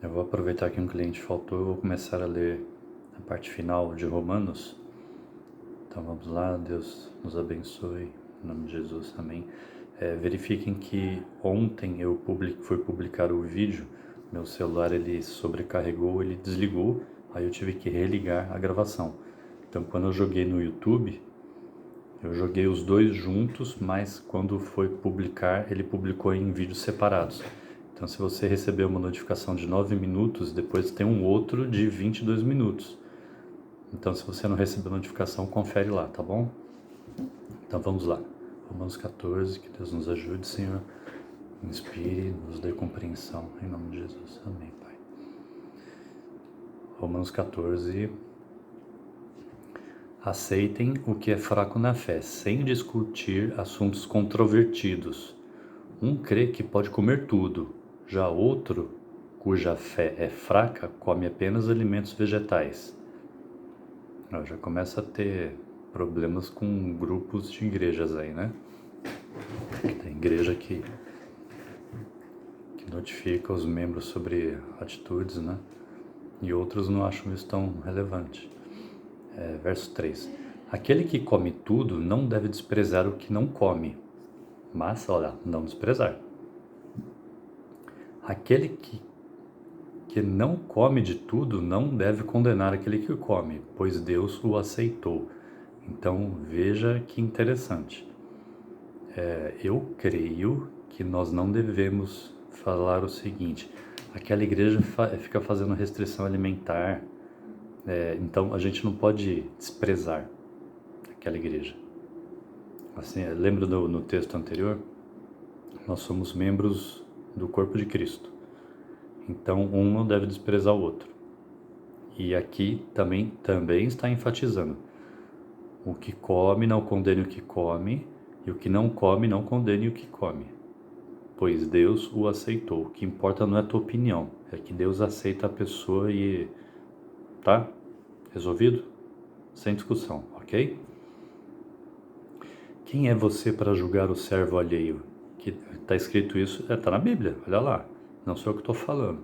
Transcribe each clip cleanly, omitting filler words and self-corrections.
Eu vou aproveitar que um cliente faltou, eu vou começar a ler a parte final de Romanos. Então vamos lá, Deus nos abençoe, em nome de Jesus, amém. Verifiquem que ontem eu fui publicar o vídeo, meu celular ele sobrecarregou, ele desligou, aí eu tive que religar a gravação. Então quando eu joguei no YouTube, eu joguei os dois juntos, mas quando foi publicar, ele publicou em vídeos separados. Então se você recebeu uma notificação de 9 minutos, depois tem um outro de 22 minutos. Então se você não recebeu notificação, confere lá, tá bom? Então vamos lá. Romanos 14, que Deus nos ajude, Senhor. Inspire, nos dê compreensão, em nome de Jesus. Amém, Pai. Romanos 14. Aceitem o que é fraco na fé, sem discutir assuntos controvertidos. Um crê que pode comer tudo, já outro, cuja fé é fraca, come apenas alimentos vegetais. Já começa a ter problemas com grupos de igrejas aí, né? Tem igreja que notifica os membros sobre atitudes, né? E outros não acham isso tão relevante. Verso 3. Aquele que come tudo não deve desprezar o que não come, mas, olha, não desprezar. Aquele que não come de tudo não deve condenar aquele que come, pois Deus o aceitou. Então, veja que interessante. Eu creio que nós não devemos falar o seguinte: aquela igreja fica fazendo restrição alimentar, então a gente não pode desprezar aquela igreja. Assim, lembra no texto anterior? Nós somos membros do corpo de Cristo. Então, um não deve desprezar o outro. E aqui também está enfatizando: o que come não condene o que come, e o que não come não condene o que come, pois Deus o aceitou. O que importa não é a tua opinião, é que Deus aceita a pessoa e... tá? Resolvido? Sem discussão, ok? Quem é você para julgar o servo alheio? Que está escrito isso, está na Bíblia, olha lá. Não sou eu que estou falando.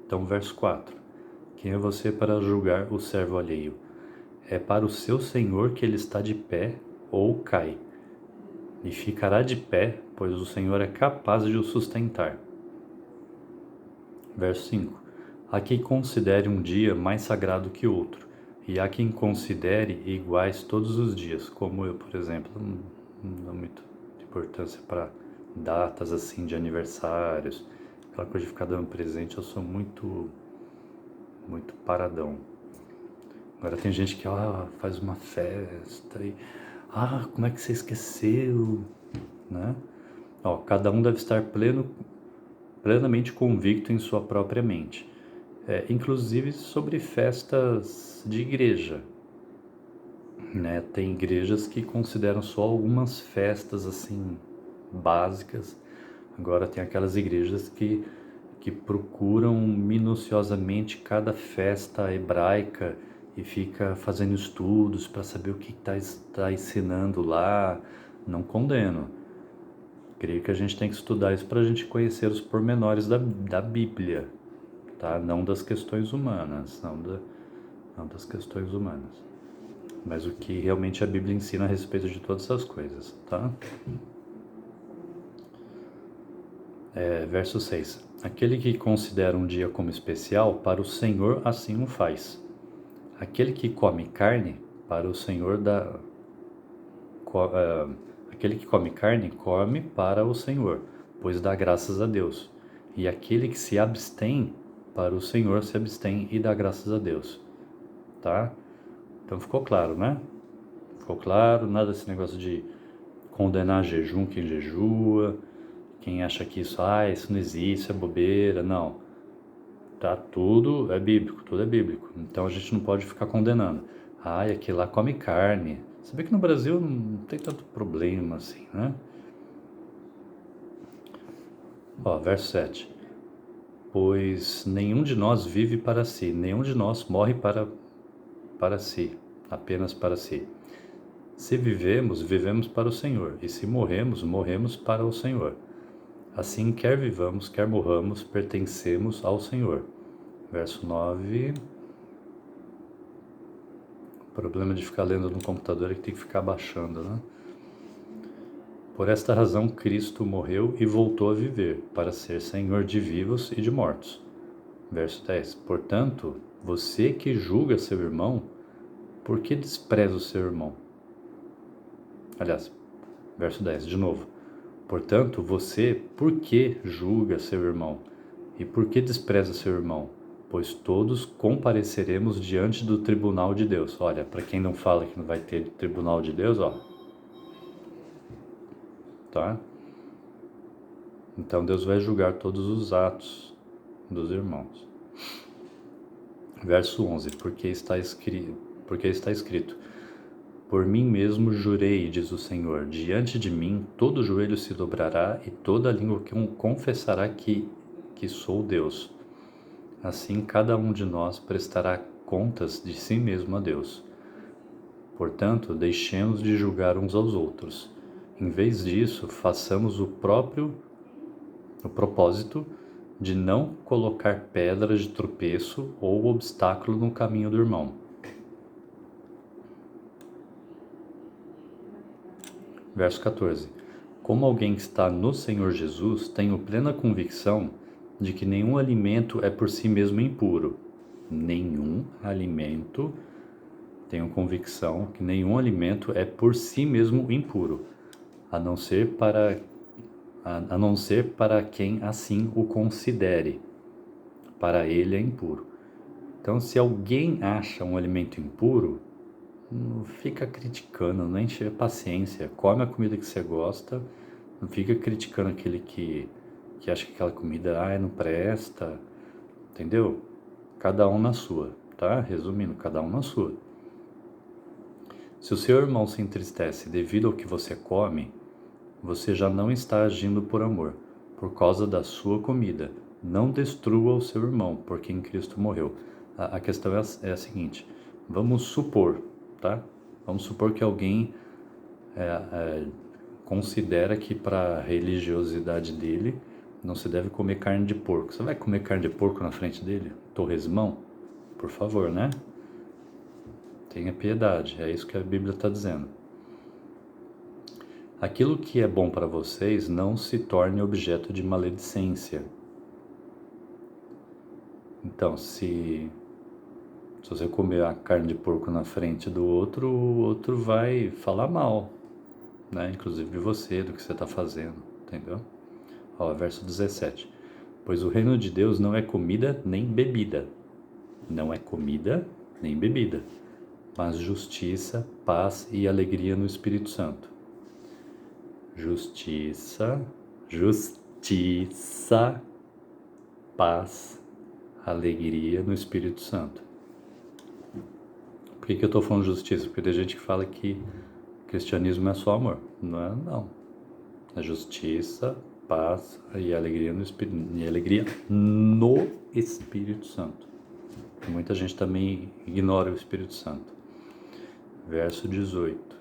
Então, verso 4. Quem é você para julgar o servo alheio? É para o seu Senhor que ele está de pé ou cai. E ficará de pé, pois o Senhor é capaz de o sustentar. Verso 5. Há quem considere um dia mais sagrado que outro, e há quem considere iguais todos os dias, como eu, por exemplo. Não dou muita importância para datas assim de aniversários, aquela coisa de ficar dando presente, eu sou muito paradão. Agora tem gente que faz uma festa e como é que você esqueceu, né? Cada um deve estar plenamente convicto em sua própria mente, inclusive sobre festas de igreja, né? Tem igrejas que consideram só algumas festas assim básicas. Agora tem aquelas igrejas que procuram minuciosamente cada festa hebraica e fica fazendo estudos para saber o que está ensinando lá. Não condeno. Creio que a gente tem que estudar isso para a gente conhecer os pormenores da Bíblia, tá? Não das questões humanas, não das questões humanas, mas o que realmente a Bíblia ensina a respeito de todas essas coisas, tá? Verso 6. Aquele que considera um dia como especial, para o Senhor assim o faz. Aquele que come carne, para o Senhor aquele que come carne, come para o Senhor, pois dá graças a Deus. E aquele que se abstém, para o Senhor se abstém e dá graças a Deus. Tá? Então ficou claro, né? Ficou claro, nada desse negócio de condenar jejum quem jejua, quem acha que isso não existe, isso é bobeira, não. Tá, tudo é bíblico, tudo é bíblico. Então a gente não pode ficar condenando. Aquele lá come carne. Você vê que no Brasil não tem tanto problema assim, né? Verso 7. Pois nenhum de nós vive para si, nenhum de nós morre para si, apenas para si. Se vivemos, vivemos para o Senhor, e se morremos, morremos para o Senhor. Assim, quer vivamos, quer morramos, pertencemos ao Senhor. Verso 9. O problema de ficar lendo no computador é que tem que ficar baixando, né? Por esta razão, Cristo morreu e voltou a viver, para ser Senhor de vivos e de mortos. Verso 10. Portanto, você que julga seu irmão, por que despreza o seu irmão? Aliás, verso 10, de novo. Portanto, você, por que julga seu irmão? E por que despreza seu irmão? Pois todos compareceremos diante do tribunal de Deus. Olha, para quem não fala que não vai ter tribunal de Deus, ó. Tá? Então Deus vai julgar todos os atos dos irmãos. Verso 11. Porque está escrito: Por mim mesmo jurei, diz o Senhor, diante de mim todo joelho se dobrará e toda língua confessará que sou Deus. Assim cada um de nós prestará contas de si mesmo a Deus. Portanto, deixemos de julgar uns aos outros. Em vez disso, façamos o propósito de não colocar pedras de tropeço ou obstáculo no caminho do irmão. Verso 14. Como alguém que está no Senhor Jesus, tenho plena convicção de que nenhum alimento é por si mesmo impuro. Nenhum alimento, tenho convicção que nenhum alimento é por si mesmo impuro, a não ser para quem assim o considere. Para ele é impuro. Então, se alguém acha um alimento impuro, não fica criticando, não enche a paciência, come a comida que você gosta, não fica criticando aquele que acha que aquela comida não presta, entendeu? Cada um na sua, tá? Resumindo, cada um na sua. Se o seu irmão se entristece devido ao que você come, você já não está agindo por amor, por causa da sua comida. Não destrua o seu irmão, por quem Cristo morreu. A questão é a seguinte, vamos supor, tá? Vamos supor que alguém considera que para a religiosidade dele não se deve comer carne de porco. Você vai comer carne de porco na frente dele? Torresmão? Por favor, né? Tenha piedade, é isso que a Bíblia está dizendo. Aquilo que é bom para vocês não se torne objeto de maledicência. Então, se você comer a carne de porco na frente do outro, o outro vai falar mal, né? Inclusive de você, do que você está fazendo, entendeu? Ó, verso 17. Pois o reino de Deus não é comida nem bebida. Não é comida nem bebida, mas justiça, paz e alegria no Espírito Santo. Justiça, paz, alegria no Espírito Santo. Por que eu estou falando justiça? Porque tem gente que fala que cristianismo é só amor. Não é, não. É justiça, paz e alegria no Espírito Santo. Muita gente também ignora o Espírito Santo. Verso 18.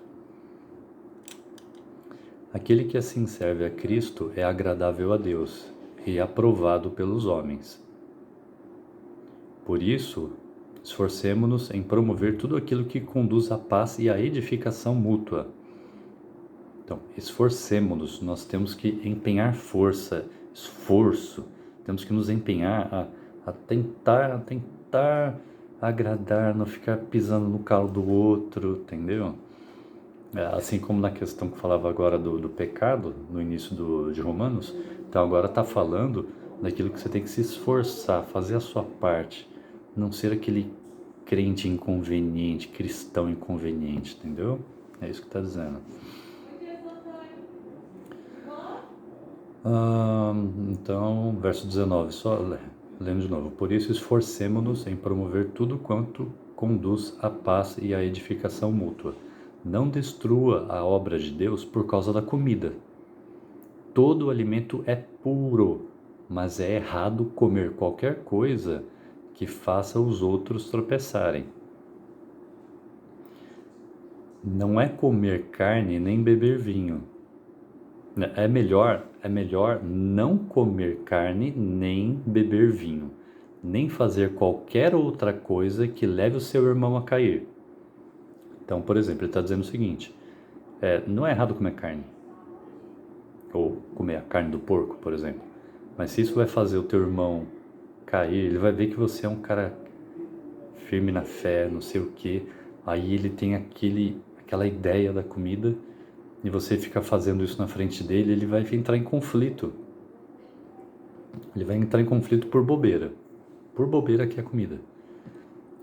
Aquele que assim serve a Cristo é agradável a Deus e aprovado pelos homens. Por isso, esforcemo-nos em promover tudo aquilo que conduz à paz e à edificação mútua. Então, esforcemo-nos, nós temos que empenhar força, esforço, temos que nos empenhar a tentar agradar, não ficar pisando no calo do outro, entendeu? Assim como na questão que falava agora do pecado, no início de Romanos, então agora está falando daquilo que você tem que se esforçar, fazer a sua parte, não ser aquele crente inconveniente, cristão inconveniente, entendeu? É isso que está dizendo. Então, verso 19, só lendo de novo. Por isso, esforcemo-nos em promover tudo quanto conduz à paz e à edificação mútua. Não destrua a obra de Deus por causa da comida. Todo alimento é puro, mas é errado comer qualquer coisa que faça os outros tropeçarem. Não é comer carne nem beber vinho. É melhor não comer carne nem beber vinho. nem fazer qualquer outra coisa que leve o seu irmão a cair. Então, por exemplo, ele está dizendo o seguinte, não é errado comer carne, ou comer a carne do porco, por exemplo, mas se isso vai fazer o teu irmão cair, ele vai ver que você é um cara firme na fé, não sei o quê, aí ele tem aquela ideia da comida, e você fica fazendo isso na frente dele, ele vai entrar em conflito. Ele vai entrar em conflito por bobeira que é a comida.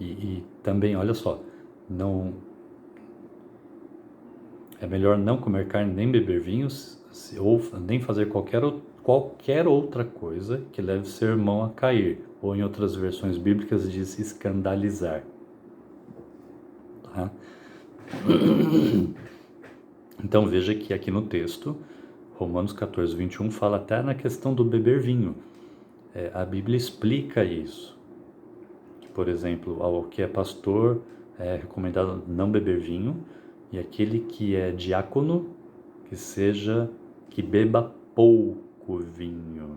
E também, olha só, não é melhor não comer carne nem beber vinhos, ou nem fazer qualquer outra coisa que leve seu irmão a cair, ou em outras versões bíblicas diz escandalizar. Tá? Então veja que aqui no texto, Romanos 14, 21, fala até na questão do beber vinho. A Bíblia explica isso. Que, por exemplo, ao que é pastor, é recomendado não beber vinho, e aquele que é diácono, que beba pouco vinho.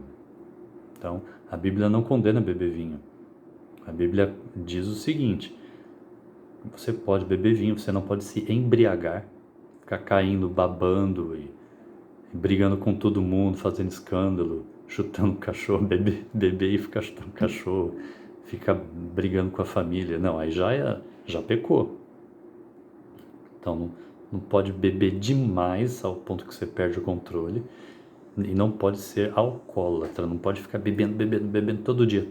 Então, a Bíblia não condena beber vinho. A Bíblia diz o seguinte, você pode beber vinho, você não pode se embriagar, ficar caindo, babando e brigando com todo mundo, fazendo escândalo, chutando cachorro, beber e ficar chutando cachorro, ficar brigando com a família. Não, aí já pecou. Então não pode beber demais ao ponto que você perde o controle e não pode ser alcoólatra, não pode ficar bebendo todo dia,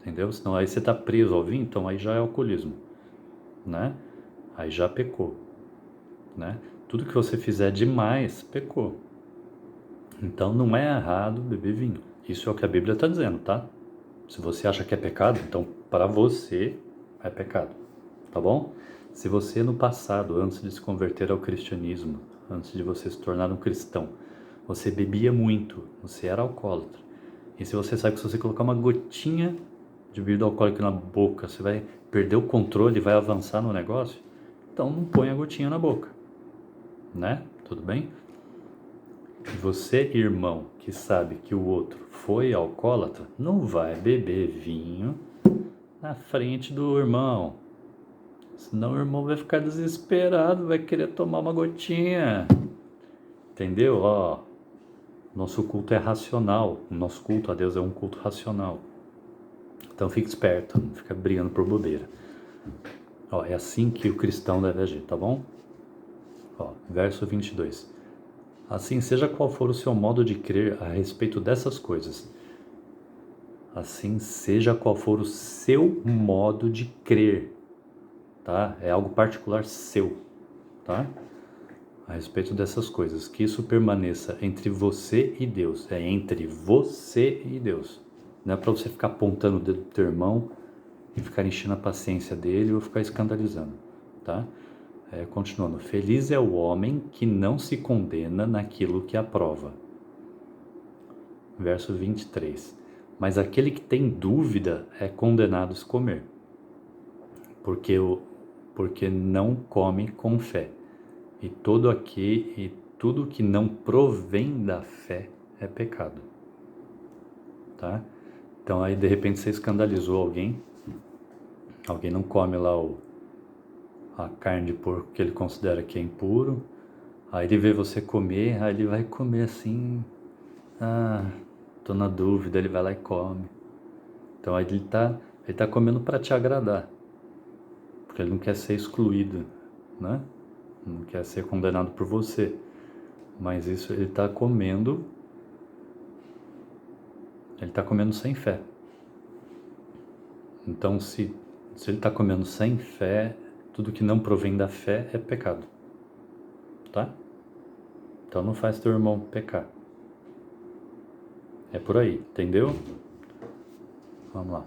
entendeu? Senão aí você está preso ao vinho, então aí já é alcoolismo, né? Aí já pecou, né? Tudo que você fizer demais, pecou. Então não é errado beber vinho. Isso é o que a Bíblia está dizendo, tá? Se você acha que é pecado, então para você é pecado, tá bom? Se você no passado, antes de se converter ao cristianismo, antes de você se tornar um cristão, você bebia muito, você era alcoólatra. E se você sabe que se você colocar uma gotinha de bebida alcoólica na boca, você vai perder o controle e vai avançar no negócio, então não põe a gotinha na boca, né? Tudo bem? Você, irmão, que sabe que o outro foi alcoólatra, não vai beber vinho na frente do irmão. Senão o irmão vai ficar desesperado, vai querer tomar uma gotinha. Entendeu? Ó, nosso culto é racional. O nosso culto a Deus é um culto racional. Então fique esperto, não fica brigando por bobeira. Ó, é assim que o cristão deve agir, tá bom? Ó, verso 22. Assim, seja qual for o seu modo de crer a respeito dessas coisas. Assim, seja qual for o seu modo de crer, tá? É algo particular seu, tá? A respeito dessas coisas. Que isso permaneça entre você e Deus. É entre você e Deus. Não é para você ficar apontando o dedo do teu irmão e ficar enchendo a paciência dele ou ficar escandalizando, tá? Continuando, feliz é o homem que não se condena naquilo que aprova. Verso 23. Mas aquele que tem dúvida é condenado a se comer, porque não come com fé. E tudo que não provém da fé é pecado. Tá? Então aí de repente você escandalizou alguém não come lá a carne de porco que ele considera que é impuro, aí ele vê você comer, aí ele vai comer assim, tô na dúvida, ele vai lá e come. Então aí ele tá comendo para te agradar, porque ele não quer ser excluído, né? Não quer ser condenado por você, mas isso ele tá comendo sem fé. Então se ele está comendo sem fé, tudo que não provém da fé é pecado, tá? Então não faz teu irmão pecar. É por aí, entendeu? Vamos lá.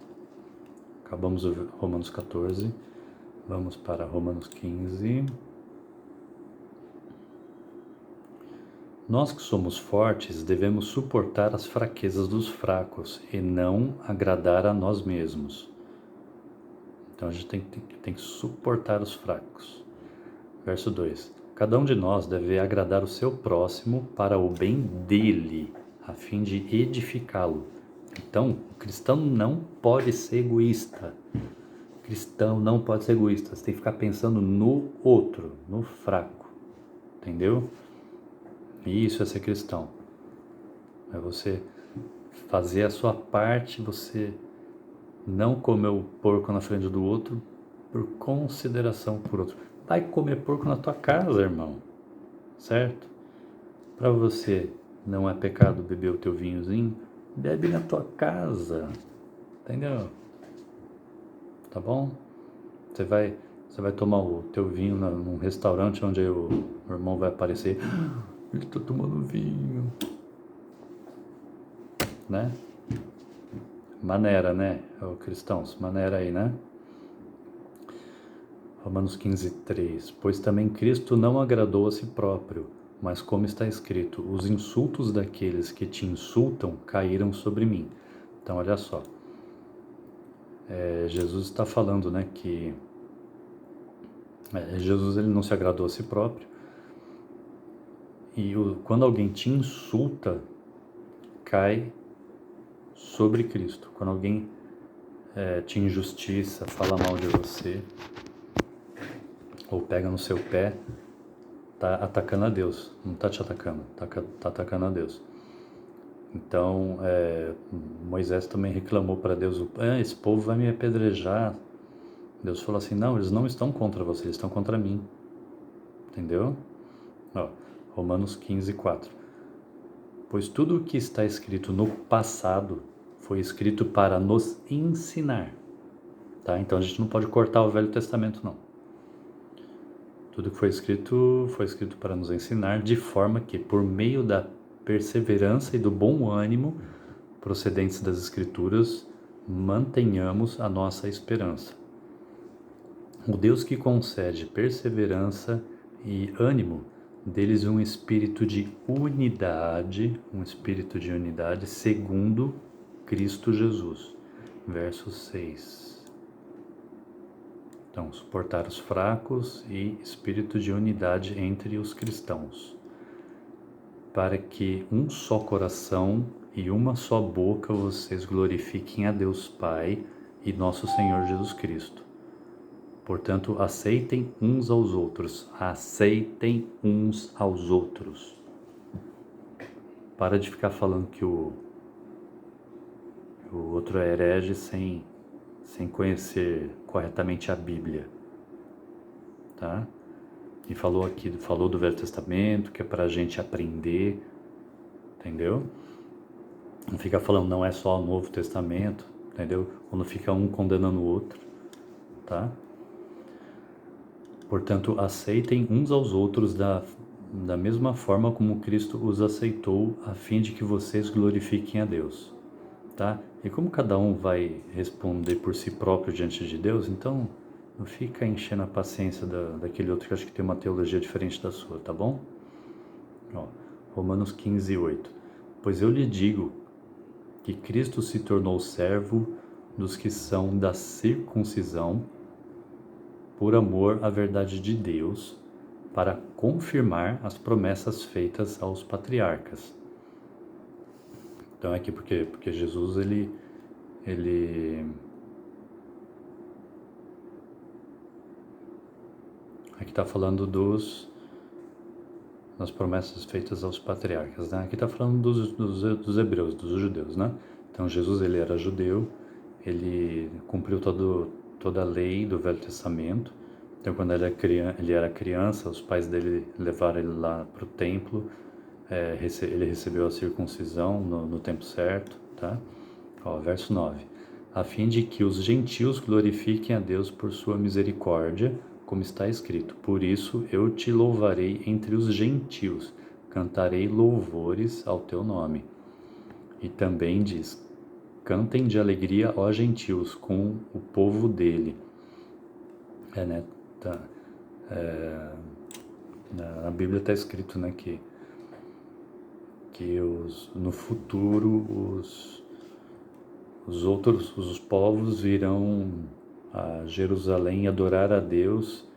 Acabamos o Romanos 14, vamos para Romanos 15. Nós que somos fortes devemos suportar as fraquezas dos fracos e não agradar a nós mesmos. Então a gente tem que suportar os fracos. Verso 2. Cada um de nós deve agradar o seu próximo para o bem dele, a fim de edificá-lo. Então, o cristão não pode ser egoísta. O cristão não pode ser egoísta. Você tem que ficar pensando no outro, no fraco. Entendeu? Isso é ser cristão. É você fazer a sua parte, você não comer o porco na frente do outro por consideração por outro. Vai comer porco na tua casa, irmão. Certo? Para você não é pecado beber o teu vinhozinho, bebe na tua casa. Entendeu? Tá bom? Você vai tomar o teu vinho num restaurante onde o irmão vai aparecer. Ele tá tomando vinho. Né? Maneira, né? Cristãos, maneira aí, né? Romanos 15, 3. Pois também Cristo não agradou a si próprio, mas como está escrito, os insultos daqueles que te insultam caíram sobre mim. Então, olha só. Jesus está falando, né, que Jesus ele não se agradou a si próprio. E quando alguém te insulta, cai sobre Cristo. Quando alguém te injustiça, fala mal de você, ou pega no seu pé, tá atacando a Deus. Não tá te atacando, tá atacando a Deus. Então, Moisés também reclamou para Deus, esse povo vai me apedrejar. Deus falou assim, não, eles não estão contra você, eles estão contra mim. Entendeu? Ó, Romanos 15, 4. Pois tudo o que está escrito no passado foi escrito para nos ensinar. Tá? Então a gente não pode cortar o Velho Testamento, não. Tudo que foi escrito para nos ensinar, de forma que, por meio da perseverança e do bom ânimo procedentes das Escrituras, mantenhamos a nossa esperança. O Deus que concede perseverança e ânimo, deles um espírito de unidade, segundo Cristo Jesus. Verso 6. Então, suportar os fracos e espírito de unidade entre os cristãos, para que um só coração e uma só boca vocês glorifiquem a Deus Pai e nosso Senhor Jesus Cristo. Portanto, aceitem uns aos outros. Aceitem uns aos outros. Para de ficar falando que o outro é herege sem conhecer corretamente a Bíblia. Tá? E falou do Velho Testamento, que é para a gente aprender. Entendeu? Não fica falando, não é só o Novo Testamento. Entendeu? Quando fica um condenando o outro. Tá? Portanto, aceitem uns aos outros da mesma forma como Cristo os aceitou, a fim de que vocês glorifiquem a Deus. Tá? E como cada um vai responder por si próprio diante de Deus, então não fica enchendo a paciência daquele outro que acho que tem uma teologia diferente da sua, tá bom? Ó, Romanos 15, 8. Pois eu lhe digo que Cristo se tornou servo dos que são da circuncisão, por amor à verdade de Deus, para confirmar as promessas feitas aos patriarcas. Então aqui porque Jesus ele aqui está falando das promessas feitas aos patriarcas, né? Aqui está falando dos hebreus, dos judeus, né? Então Jesus ele era judeu, ele cumpriu toda a lei do Velho Testamento. Então quando ele era criança, os pais dele levaram ele lá para o templo. Ele recebeu a circuncisão no tempo certo, tá? Ó, verso 9. A fim de que os gentios glorifiquem a Deus por sua misericórdia, como está escrito. Por isso eu te louvarei entre os gentios, cantarei louvores ao teu nome. E também diz, cantem de alegria, ó gentios, com o povo dele. Né? Na Bíblia está escrito, né, que no futuro os povos virão a Jerusalém adorar a Deus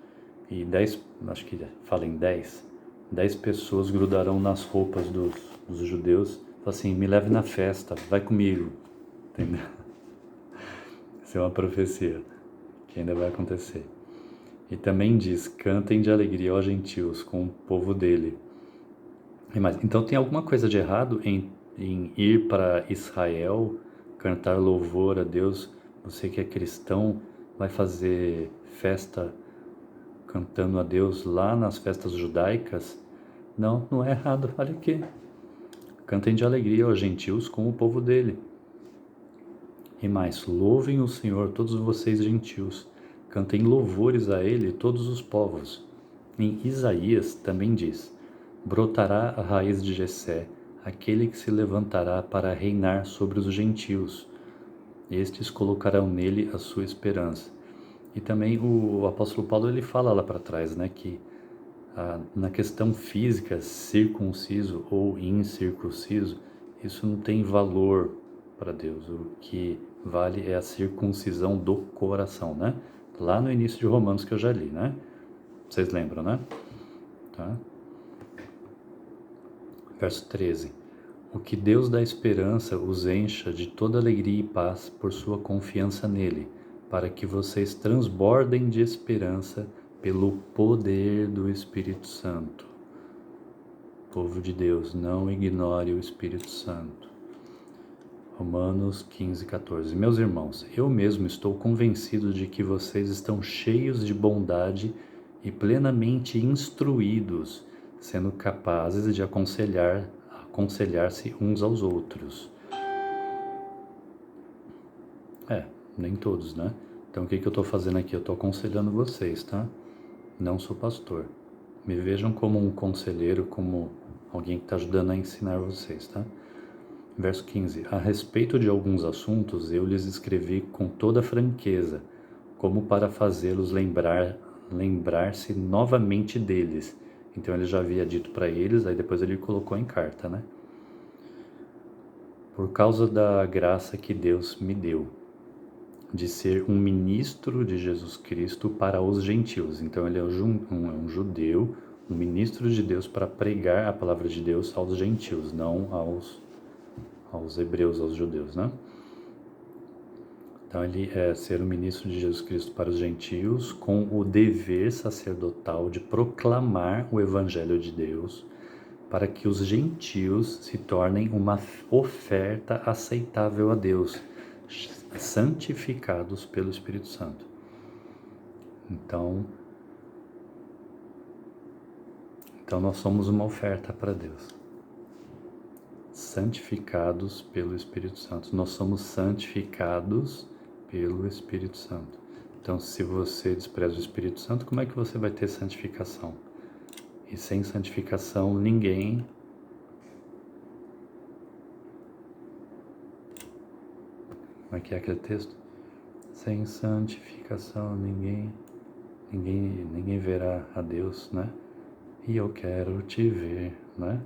e 10 pessoas grudarão nas roupas dos judeus, falam assim, me leve na festa, vai comigo, entendeu? Isso é uma profecia que ainda vai acontecer. E também diz, cantem de alegria, ó gentios, com o povo dele. E mais, então tem alguma coisa de errado em ir para Israel, cantar louvor a Deus? Você que é cristão, vai fazer festa cantando a Deus lá nas festas judaicas? Não, não é errado. Olha aqui. Cantem de alegria, ó gentios, com o povo dele. E mais, louvem o Senhor, todos vocês gentios. Cantem louvores a ele, todos os povos. Em Isaías também diz, brotará a raiz de Jessé, aquele que se levantará para reinar sobre os gentios. Estes colocarão nele a sua esperança. E também o apóstolo Paulo ele fala lá para trás, né, que na questão física, circunciso ou incircunciso, isso não tem valor para Deus. O que vale é a circuncisão do coração, né? Lá no início de Romanos que eu já li, né? Vocês lembram, né? Tá? Verso 13. O que Deus da esperança os encha de toda alegria e paz por sua confiança nele, para que vocês transbordem de esperança pelo poder do Espírito Santo. Povo de Deus, não ignore o Espírito Santo. Romanos 15, 14. Meus irmãos, eu mesmo estou convencido de que vocês estão cheios de bondade e plenamente instruídos, sendo capazes de aconselhar-se uns aos outros. Nem todos, né? Então o que eu estou fazendo aqui? Eu estou aconselhando vocês, tá? Não sou pastor. Me vejam como um conselheiro, como alguém que está ajudando a ensinar vocês, tá? Verso 15. A respeito de alguns assuntos, eu lhes escrevi com toda franqueza, como para fazê-los lembrar-se novamente deles. Então ele já havia dito para eles, aí depois ele colocou em carta, né? Por causa da graça que Deus me deu, de ser um ministro de Jesus Cristo para os gentios. Então ele é um judeu, um ministro de Deus para pregar a palavra de Deus aos gentios, não aos hebreus, aos judeus, né? Então ele é ser o ministro de Jesus Cristo para os gentios, com o dever sacerdotal de proclamar o evangelho de Deus, para que os gentios se tornem uma oferta aceitável a Deus, santificados pelo Espírito Santo. Então nós somos uma oferta para Deus. Santificados pelo Espírito Santo. Nós somos santificados pelo Espírito Santo. Então, se você despreza o Espírito Santo, como é que você vai ter santificação? E sem santificação, ninguém... Como é que é aquele texto? Sem santificação, ninguém verá a Deus, né? E eu quero te ver, né?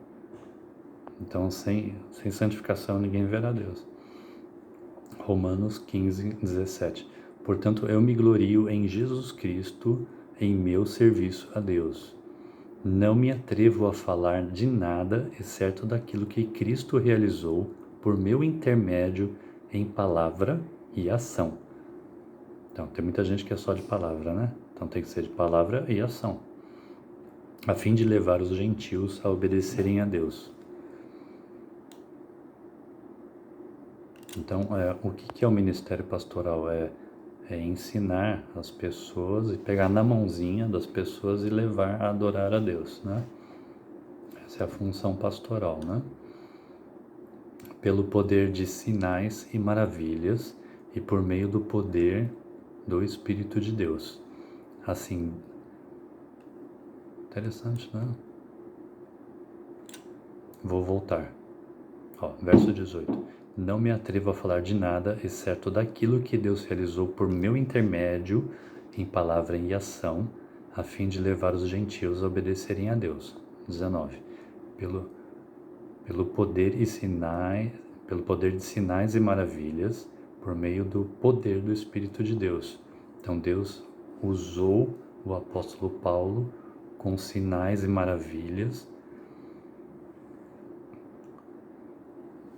Então, sem santificação, ninguém verá a Deus. Romanos 15, 17. Portanto, eu me glorio em Jesus Cristo, em meu serviço a Deus. Não me atrevo a falar de nada, exceto daquilo que Cristo realizou por meu intermédio em palavra e ação. Então, tem muita gente que é só de palavra, né? Então, tem que ser de palavra e ação, a fim de levar os gentios a obedecerem a Deus. Então, o que é o ministério pastoral? É ensinar as pessoas e pegar na mãozinha das pessoas e levar a adorar a Deus, né? Essa é a função pastoral, né? Pelo poder de sinais e maravilhas e por meio do poder do Espírito de Deus. Assim, interessante, né? Vou voltar. Verso 18. Não me atrevo a falar de nada, exceto daquilo que Deus realizou por meu intermédio, em palavra e ação, a fim de levar os gentios a obedecerem a Deus. 19. Pelo poder de sinais e maravilhas, por meio do poder do Espírito de Deus. Então Deus usou o apóstolo Paulo com sinais e maravilhas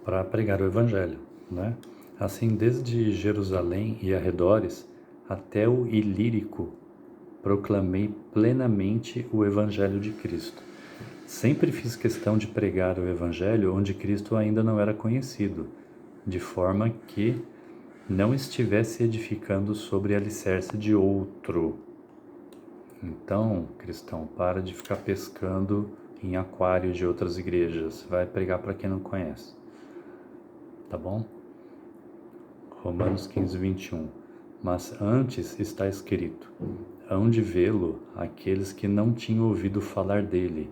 para pregar o Evangelho, né? Assim, desde Jerusalém e arredores até o Ilírico, proclamei plenamente o Evangelho de Cristo. Sempre fiz questão de pregar o Evangelho onde Cristo ainda não era conhecido, de forma que não estivesse edificando sobre alicerce de outro. Então, cristão, para de ficar pescando em aquário de outras igrejas. Vai pregar para quem não conhece. Tá bom? Romanos 15, 21. Mas antes está escrito: hão de vê-lo aqueles que não tinham ouvido falar dele,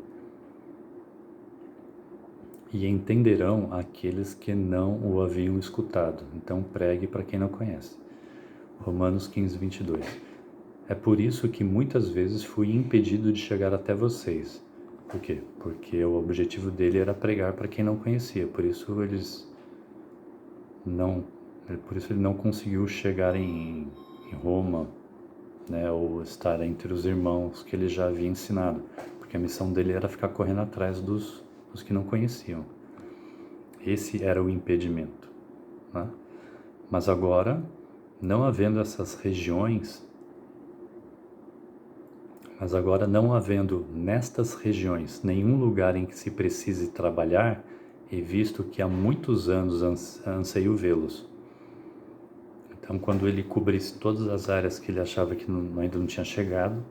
e entenderão aqueles que não o haviam escutado. Então pregue para quem não conhece. Romanos 15, 22. É por isso que muitas vezes fui impedido de chegar até vocês. Por quê? Porque o objetivo dele era pregar para quem não conhecia. Por isso ele não conseguiu chegar em Roma, né, ou estar entre os irmãos que ele já havia ensinado. Porque a missão dele era ficar correndo atrás dos que não conheciam. Esse era o impedimento, né? Mas agora, não havendo nestas regiões nenhum lugar em que se precise trabalhar, e visto que há muitos anos anseio vê-los. Então, quando ele cobrisse todas as áreas que ele achava que ainda não tinha chegado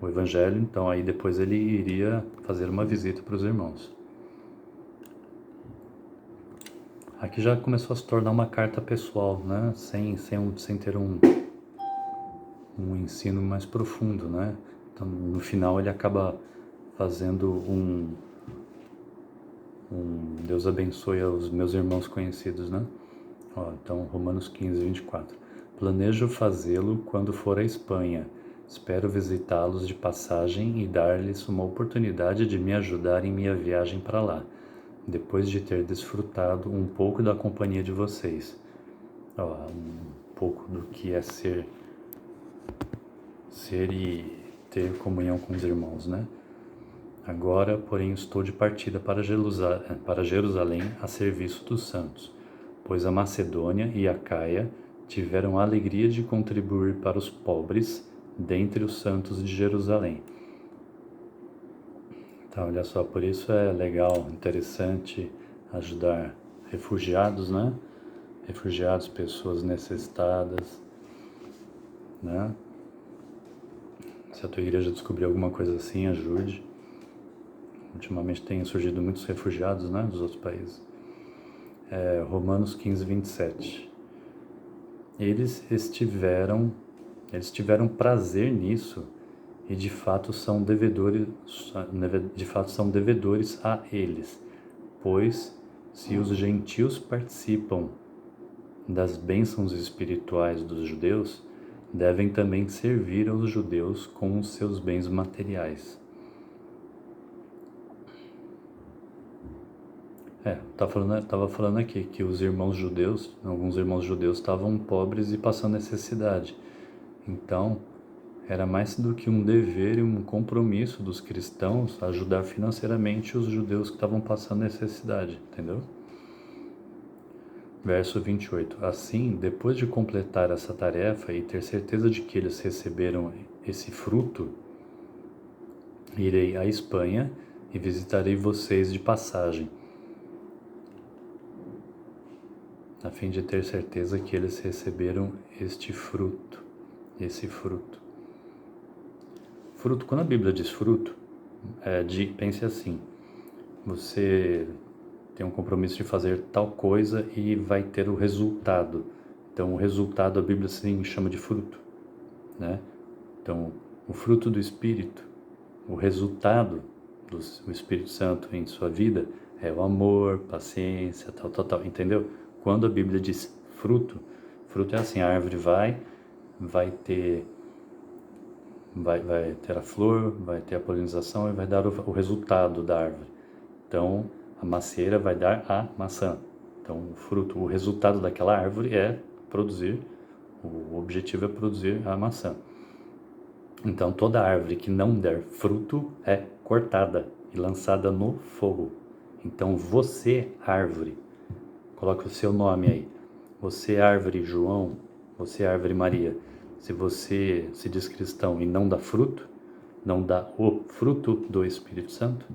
o Evangelho, então aí depois ele iria fazer uma visita para os irmãos. Aqui já começou a se tornar uma carta pessoal, né? Sem ter um ensino mais profundo, né? Então, no final ele acaba fazendo um Deus abençoe aos meus irmãos conhecidos, né? Então, Romanos 15, 24. Planejo fazê-lo quando for à Espanha. Espero visitá-los de passagem e dar-lhes uma oportunidade de me ajudar em minha viagem para lá, depois de ter desfrutado um pouco da companhia de vocês. Um pouco do que é ser e ter comunhão com os irmãos, né? Agora, porém, estou de partida para Jerusalém a serviço dos santos, pois a Macedônia e a Caia tiveram a alegria de contribuir para os pobres dentre os santos de Jerusalém. Então, olha só, por isso é legal, interessante ajudar refugiados, né? Refugiados, pessoas necessitadas, né? Se a tua igreja descobrir alguma coisa assim, ajude. Ultimamente tem surgido muitos refugiados, né, dos outros países. Romanos 15, 27. Eles tiveram prazer nisso e de fato são devedores a eles, pois se os gentios participam das bênçãos espirituais dos judeus, devem também servir aos judeus com os seus bens materiais. Estava falando aqui que alguns irmãos judeus estavam pobres e passando necessidade. Então, era mais do que um dever e um compromisso dos cristãos ajudar financeiramente os judeus que estavam passando necessidade, entendeu? Verso 28. Assim, depois de completar essa tarefa e ter certeza de que eles receberam esse fruto, irei à Espanha e visitarei vocês de passagem, a fim de ter certeza que eles receberam esse fruto. Fruto, quando a Bíblia diz fruto, pense assim: você tem um compromisso de fazer tal coisa e vai ter o resultado. Então, o resultado a Bíblia sim chama de fruto, né? Então, o fruto do Espírito, o resultado do Espírito Santo em sua vida é o amor, paciência, tal, entendeu? Quando a Bíblia diz fruto é assim: a árvore vai ter a flor, vai ter a polinização e vai dar o resultado da árvore. Então, a macieira vai dar a maçã. Então, o resultado daquela árvore é produzir, o objetivo é produzir a maçã. Então, toda árvore que não der fruto é cortada e lançada no fogo. Então, você, árvore, coloque o seu nome aí. Você é árvore João, você é árvore Maria. Se você se diz cristão e não dá fruto, não dá o fruto do Espírito Santo,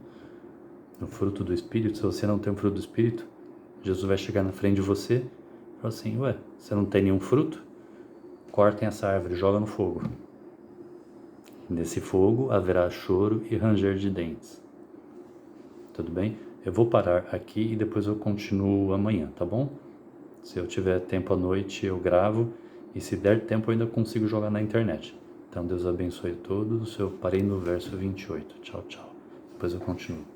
o fruto do Espírito, se você não tem o fruto do Espírito, Jesus vai chegar na frente de você e falar assim, ué, você não tem nenhum fruto? Cortem essa árvore, joga no fogo. Nesse fogo haverá choro e ranger de dentes. Tudo bem? Eu vou parar aqui e depois eu continuo amanhã, tá bom? Se eu tiver tempo à noite, eu gravo. E se der tempo, eu ainda consigo jogar na internet. Então, Deus abençoe a todos. Eu parei no verso 28. Tchau, tchau. Depois eu continuo.